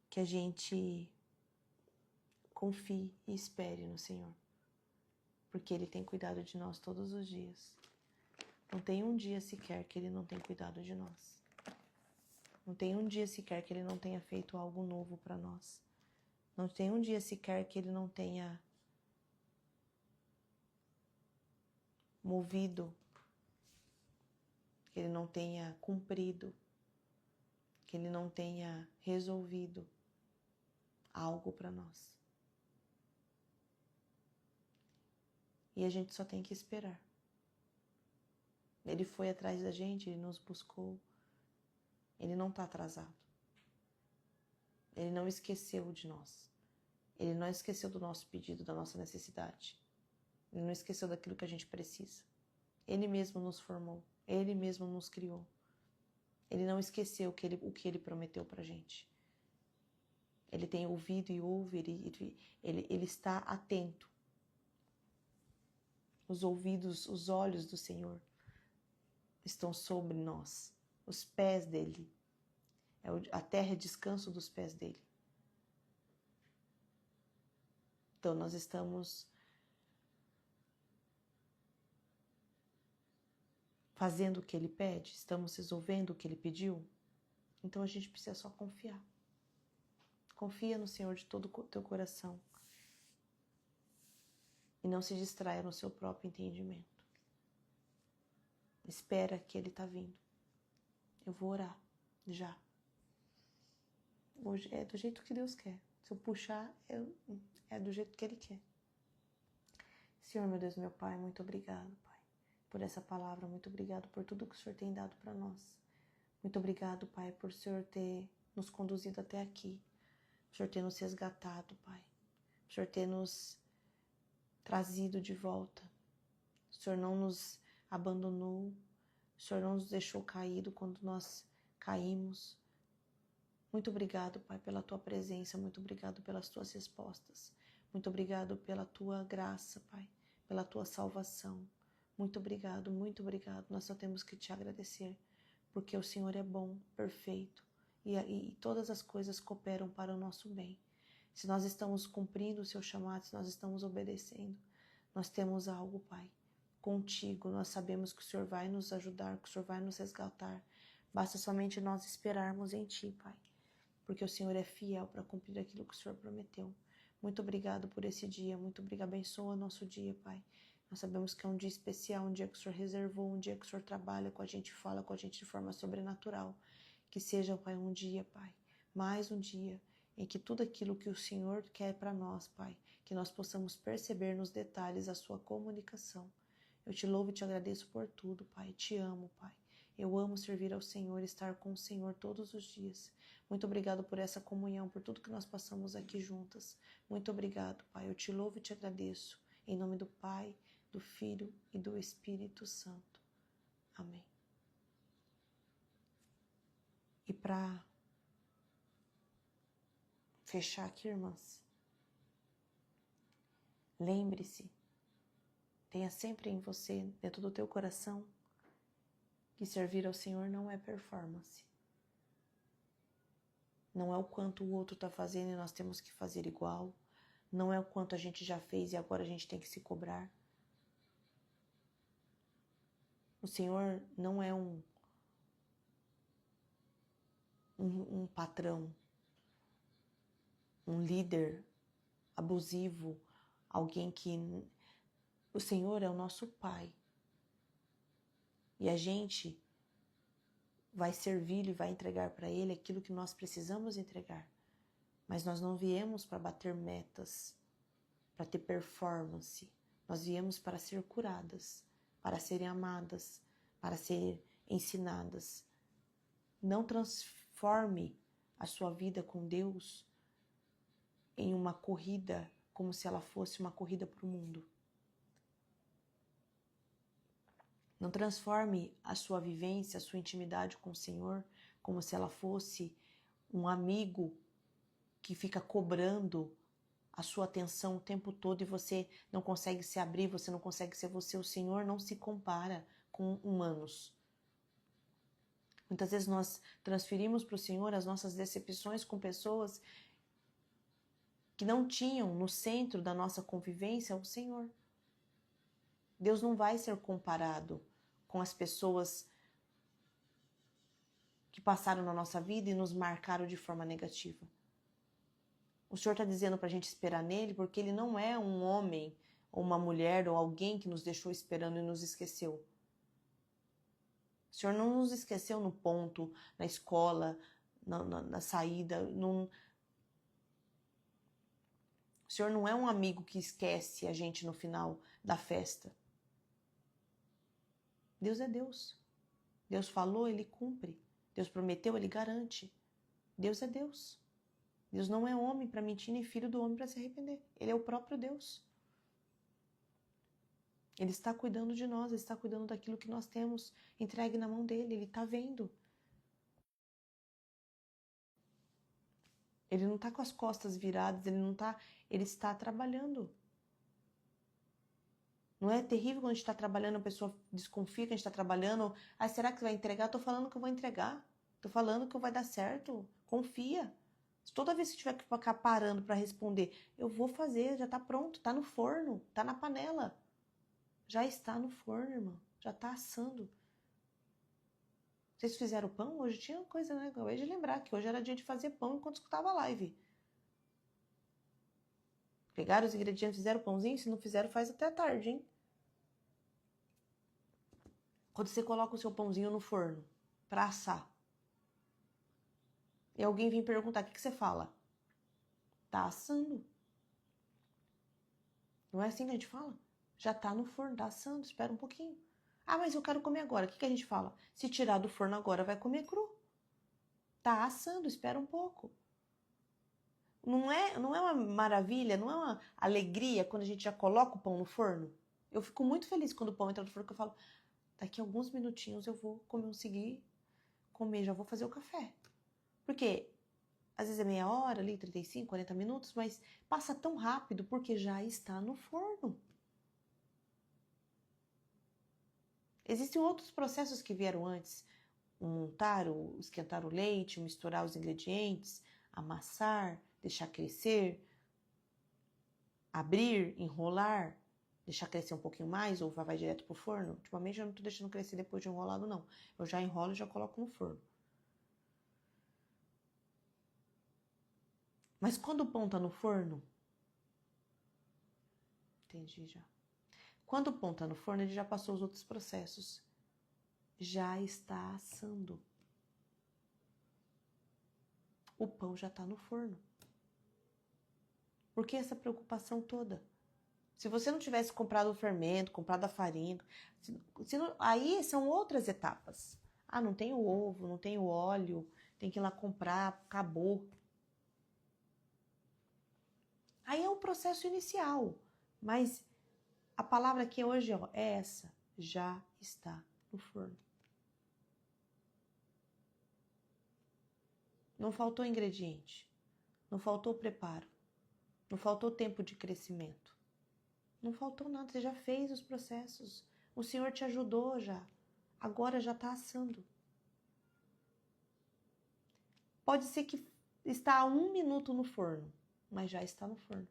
que a gente confie e espere no Senhor, porque Ele tem cuidado de nós todos os dias. Não tem um dia sequer que Ele não tenha cuidado de nós. Não tem um dia sequer que Ele não tenha feito algo novo para nós. Não tem um dia sequer que Ele não tenha movido, que Ele não tenha cumprido, que Ele não tenha resolvido algo para nós. E a gente só tem que esperar. Ele foi atrás da gente, Ele nos buscou. Ele não está atrasado. Ele não esqueceu de nós. Ele não esqueceu do nosso pedido, da nossa necessidade. Ele não esqueceu daquilo que a gente precisa. Ele mesmo nos formou. Ele mesmo nos criou. Ele não esqueceu o que ele prometeu pra gente. Ele tem ouvido e ouve, ele está atento. Os ouvidos, os olhos do Senhor estão sobre nós. Os pés dele. A terra é descanso dos pés dele. Então nós estamos fazendo o que ele pede? Estamos resolvendo o que ele pediu? Então a gente precisa só confiar. Confia no Senhor de todo o teu coração. E não se distraia no seu próprio entendimento. Espera que Ele está vindo. Eu vou orar já. Hoje é do jeito que Deus quer. Se eu puxar, é do jeito que Ele quer. Senhor, meu Deus, meu Pai, muito obrigado, Pai, por essa palavra. Muito obrigado por tudo que o Senhor tem dado para nós. Muito obrigado, Pai, por o Senhor ter nos conduzido até aqui. Por o Senhor ter nos resgatado, Pai. Por o Senhor ter nos trazido de volta. O Senhor não nos abandonou. O Senhor não nos deixou caído quando nós caímos. Muito obrigado, Pai, pela Tua presença. Muito obrigado pelas Tuas respostas. Muito obrigado pela Tua graça, Pai, pela Tua salvação. Muito obrigado, muito obrigado. Nós só temos que Te agradecer, porque o Senhor é bom, perfeito, e todas as coisas cooperam para o nosso bem. Se nós estamos cumprindo o Seu chamado, se nós estamos obedecendo, nós temos algo, Pai, contigo. Nós sabemos que o Senhor vai nos ajudar, que o Senhor vai nos resgatar. Basta somente nós esperarmos em Ti, Pai, porque o Senhor é fiel para cumprir aquilo que o Senhor prometeu. Muito obrigado por esse dia, muito obrigado. Abençoa nosso dia, Pai. Nós sabemos que é um dia especial, um dia que o Senhor reservou, um dia que o Senhor trabalha com a gente, fala com a gente de forma sobrenatural. Que seja, Pai, um dia, Pai, mais um dia, em que tudo aquilo que o Senhor quer para nós, Pai, que nós possamos perceber nos detalhes a sua comunicação. Eu te louvo e te agradeço por tudo, Pai. Te amo, Pai. Eu amo servir ao Senhor, estar com o Senhor todos os dias. Muito obrigado por essa comunhão, por tudo que nós passamos aqui juntas. Muito obrigado, Pai. Eu te louvo e te agradeço. Em nome do Pai, do Filho e do Espírito Santo. Amém. E para fechar aqui, irmãs, lembre-se, tenha sempre em você, dentro do teu coração, que servir ao Senhor não é performance. Não é o quanto o outro está fazendo e nós temos que fazer igual. Não é o quanto a gente já fez e agora a gente tem que se cobrar. O Senhor não é um patrão, um líder abusivo, alguém que... O Senhor é o nosso Pai. E a gente vai servir e vai entregar para Ele aquilo que nós precisamos entregar. Mas nós não viemos para bater metas, para ter performance. Nós viemos para ser curadas, para serem amadas, para serem ensinadas. Não transforme a sua vida com Deus em uma corrida, como se ela fosse uma corrida para o mundo. Não transforme a sua vivência, a sua intimidade com o Senhor, como se ela fosse um amigo que fica cobrando a sua atenção o tempo todo e você não consegue se abrir, você não consegue ser você. O Senhor não se compara com humanos. Muitas vezes nós transferimos para o Senhor as nossas decepções com pessoas que não tinham no centro da nossa convivência o Senhor. Deus não vai ser comparado com as pessoas que passaram na nossa vida e nos marcaram de forma negativa. O Senhor está dizendo para a gente esperar nele porque ele não é um homem ou uma mulher ou alguém que nos deixou esperando e nos esqueceu. O Senhor não nos esqueceu no ponto, na escola, na saída. O Senhor não é um amigo que esquece a gente no final da festa. Deus é Deus. Deus falou, Ele cumpre. Deus prometeu, Ele garante. Deus é Deus. Deus não é homem para mentir, nem filho do homem para se arrepender. Ele é o próprio Deus. Ele está cuidando de nós, Ele está cuidando daquilo que nós temos entregue na mão dEle. Ele está vendo. Ele não está com as costas viradas, Ele está trabalhando. Não é terrível quando a gente está trabalhando, a pessoa desconfia que a gente está trabalhando. Ah, será que vai entregar? Estou falando que eu vou entregar. Estou falando que vai dar certo. Confia. Toda vez que tiver que ficar parando para responder, eu vou fazer, já está pronto, está no forno, está na panela. Já está no forno, irmão. Já está assando. Vocês fizeram pão? Hoje tinha coisa, né? Eu acabei de lembrar que hoje era dia de fazer pão enquanto escutava a live. Pegaram os ingredientes, fizeram pãozinho? Se não fizeram, faz até a tarde, hein? Quando você coloca o seu pãozinho no forno pra assar, e alguém vem perguntar, o que você fala? Tá assando. Não é assim que a gente fala? Já tá no forno, tá assando, espera um pouquinho. Ah, mas eu quero comer agora. O que a gente fala? Se tirar do forno agora, vai comer cru. Tá assando, espera um pouco. Não é uma maravilha, não é uma alegria quando a gente já coloca o pão no forno? Eu fico muito feliz quando o pão entra no forno, que eu falo, daqui a alguns minutinhos eu vou conseguir comer, já vou fazer o café. Porque às vezes é meia hora ali, 35, 40 minutos, mas passa tão rápido porque já está no forno. Existem outros processos que vieram antes. Montar, esquentar o leite, misturar os ingredientes, amassar, deixar crescer, abrir, enrolar, deixar crescer um pouquinho mais ou vai direto pro forno. Ultimamente eu não tô deixando crescer depois de enrolado, não. Eu já enrolo e já coloco no forno. Mas quando o pão tá no forno, entendi já. Quando o pão tá no forno, ele já passou os outros processos. Já está assando. O pão já tá no forno. Por que essa preocupação toda? Se você não tivesse comprado o fermento, comprado a farinha, aí são outras etapas. Ah, não tem o ovo, não tem o óleo, tem que ir lá comprar, acabou. Aí é o processo inicial, mas a palavra aqui hoje é essa, já está no forno. Não faltou ingrediente, não faltou preparo, não faltou tempo de crescimento, não faltou nada, você já fez os processos, o Senhor te ajudou já, agora já está assando. Pode ser que está há 1 minuto no forno, mas já está no forno.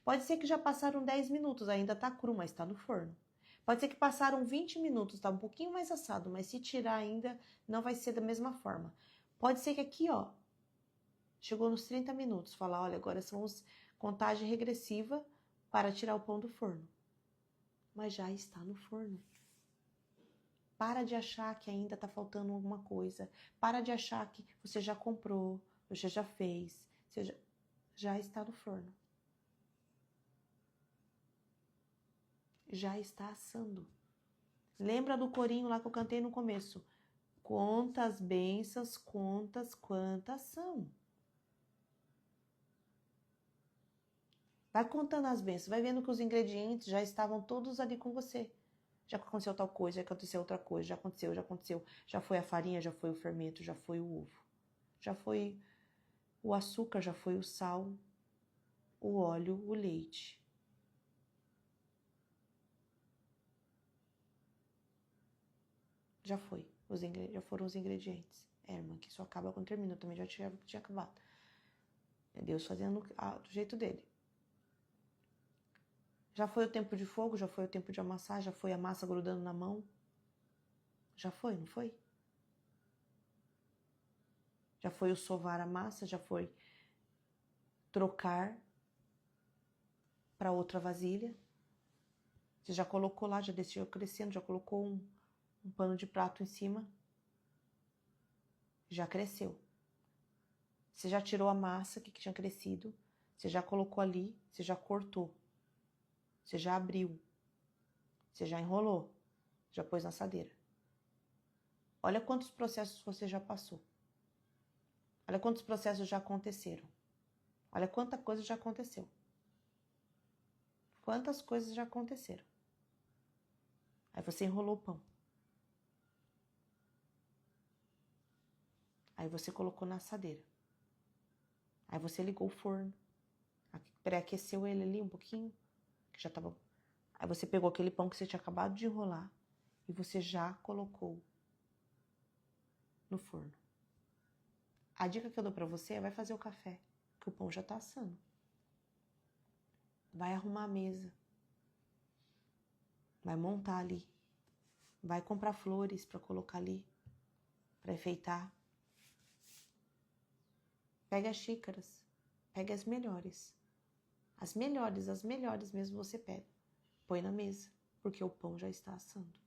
Pode ser que já passaram 10 minutos, ainda está cru, mas está no forno. Pode ser que passaram 20 minutos, está um pouquinho mais assado, mas se tirar ainda, não vai ser da mesma forma. Pode ser que aqui, ó, chegou nos 30 minutos, falar, olha, agora são contagem regressiva para tirar o pão do forno. Mas já está no forno. Para de achar que ainda está faltando alguma coisa. Para de achar que você já comprou, você já fez, você já está no forno. Já está assando. Lembra do corinho lá que eu cantei no começo? Quantas bênçãos, quantas são. Vai contando as bênçãos, vai vendo que os ingredientes já estavam todos ali com você. Já aconteceu tal coisa, já aconteceu outra coisa, já aconteceu. Já foi a farinha, já foi o fermento, já foi o ovo. Já foi o açúcar, já foi o sal, o óleo, o leite. Já foi, já foram os ingredientes. Irmã, que isso acaba quando termina, eu também já tinha acabado. É Deus fazendo do jeito dele. Já foi o tempo de fogo, já foi o tempo de amassar, já foi a massa grudando na mão. Já foi, não foi? Já foi o sovar a massa, já foi trocar para outra vasilha. Você já colocou lá, já deixou crescendo, já colocou um pano de prato em cima. Já cresceu. Você já tirou a massa que tinha crescido, você já colocou ali, você já cortou. Você já abriu. Você já enrolou. Já pôs na assadeira. Olha quantos processos você já passou. Olha quantos processos já aconteceram. Olha quanta coisa já aconteceu. Quantas coisas já aconteceram. Aí você enrolou o pão. Aí você colocou na assadeira. Aí você ligou o forno. Pré-aqueceu ele ali um pouquinho. Que já tava. Aí você pegou aquele pão que você tinha acabado de enrolar. E você já colocou no forno. A dica que eu dou pra você é vai fazer o café. Que o pão já tá assando. Vai arrumar a mesa. Vai montar ali. Vai comprar flores para colocar ali. para enfeitar. Pega as xícaras, pega as melhores. As melhores mesmo você pega. Põe na mesa, porque o pão já está assando.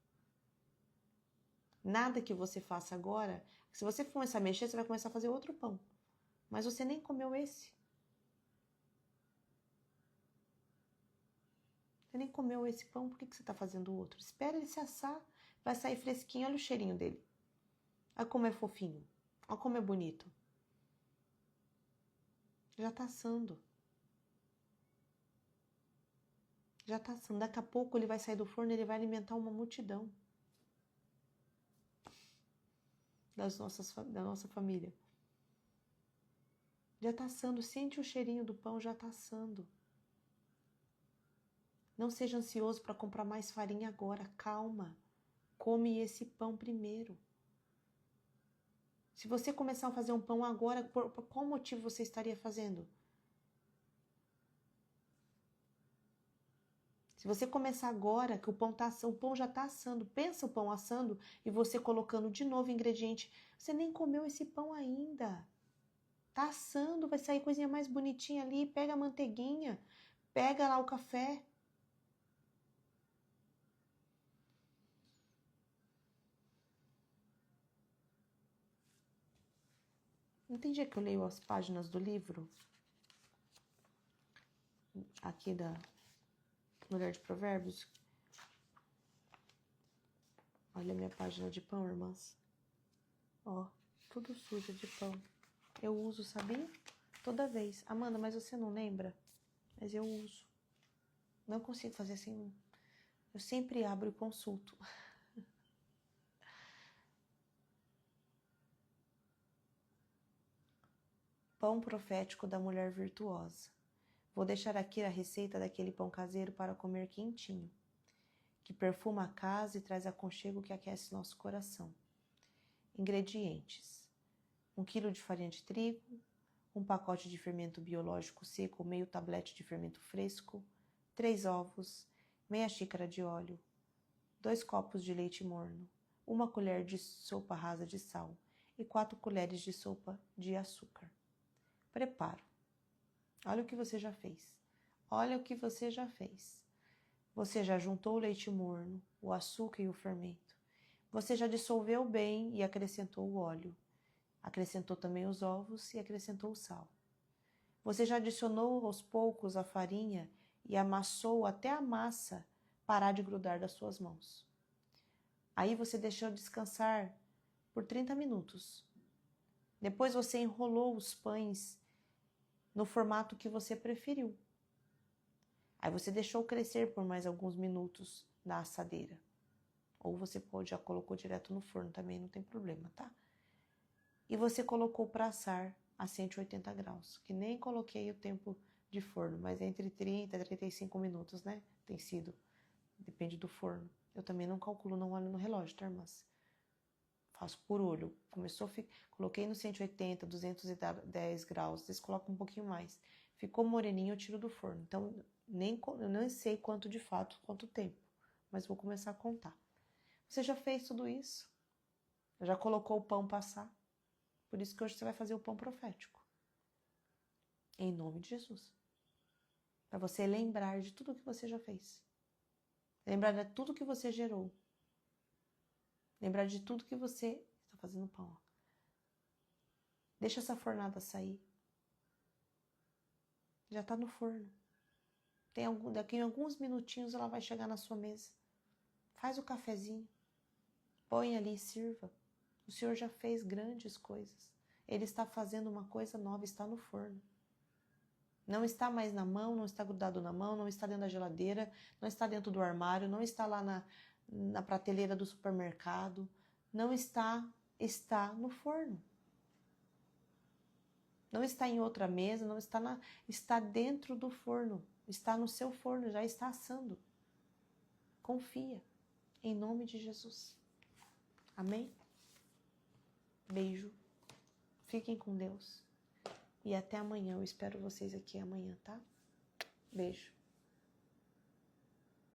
Nada que você faça agora, se você começar a mexer, você vai começar a fazer outro pão. Mas você nem comeu esse. Você nem comeu esse pão, por que você está fazendo outro? Espera ele se assar, vai sair fresquinho, olha o cheirinho dele. Olha como é fofinho, olha como é bonito. Já está assando. Já está assando. Daqui a pouco ele vai sair do forno e ele vai alimentar uma multidão da nossa família. Já está assando. Sente o cheirinho do pão, já está assando. Não seja ansioso para comprar mais farinha agora. Calma. Come esse pão primeiro. Se você começar a fazer um pão agora, por qual motivo você estaria fazendo? Se você começar agora, que o pão já está assando, pensa o pão assando e você colocando de novo ingrediente. Você nem comeu esse pão ainda. Tá assando, vai sair coisinha mais bonitinha ali. Pega a manteiguinha, pega lá o café. Não tem dia que eu leio as páginas do livro? Aqui da Mulher de Provérbios. Olha a minha página de pão, irmãs. Ó, tudo sujo de pão. Eu uso, sabia? Toda vez. Amanda, mas você não lembra? Mas eu uso. Não consigo fazer assim. Eu sempre abro e consulto. Pão profético da mulher virtuosa. Vou deixar aqui a receita daquele pão caseiro para comer quentinho, que perfuma a casa e traz aconchego que aquece nosso coração. Ingredientes: 1 kg de farinha de trigo, 1 pacote de fermento biológico seco ou meio tablete de fermento fresco, 3 ovos, meia xícara de óleo, 2 copos de leite morno, 1 colher de sopa rasa de sal e 4 colheres de sopa de açúcar. Preparo. Olha o que você já fez. Olha o que você já fez. Você já juntou o leite morno, o açúcar e o fermento. Você já dissolveu bem e acrescentou o óleo. Acrescentou também os ovos e acrescentou o sal. Você já adicionou aos poucos a farinha e amassou até a massa parar de grudar das suas mãos. Aí você deixou descansar por 30 minutos. Depois você enrolou os pães no formato que você preferiu. Aí você deixou crescer por mais alguns minutos na assadeira. Ou você já colocou direto no forno também, não tem problema, tá? E você colocou para assar a 180 graus, que nem coloquei o tempo de forno, mas entre 30 e 35 minutos, né? Tem sido, depende do forno. Eu também não calculo, não olho no relógio, tá, irmãs? Faço por olho. Coloquei no 180, 210 graus, vocês colocam um pouquinho mais. Ficou moreninho, eu tiro do forno. Então, eu nem sei quanto de fato, quanto tempo, mas vou começar a contar. Você já fez tudo isso? Já colocou o pão passar? Por isso que hoje você vai fazer o pão profético. Em nome de Jesus. Para você lembrar de tudo que você já fez. Lembrar de tudo que você gerou. Lembrar de tudo que você está fazendo pão. Deixa essa fornada sair. Já está no forno. Daqui em alguns minutinhos ela vai chegar na sua mesa. Faz o cafezinho. Põe ali e sirva. O Senhor já fez grandes coisas. Ele está fazendo uma coisa nova, está no forno. Não está mais na mão, não está grudado na mão, não está dentro da geladeira, não está dentro do armário, não está lá na prateleira do supermercado. Não está no forno. Não está em outra mesa, não está está dentro do forno. Está no seu forno, já está assando. Confia, em nome de Jesus. Amém? Beijo. Fiquem com Deus. E até amanhã. Eu espero vocês aqui amanhã, tá? Beijo.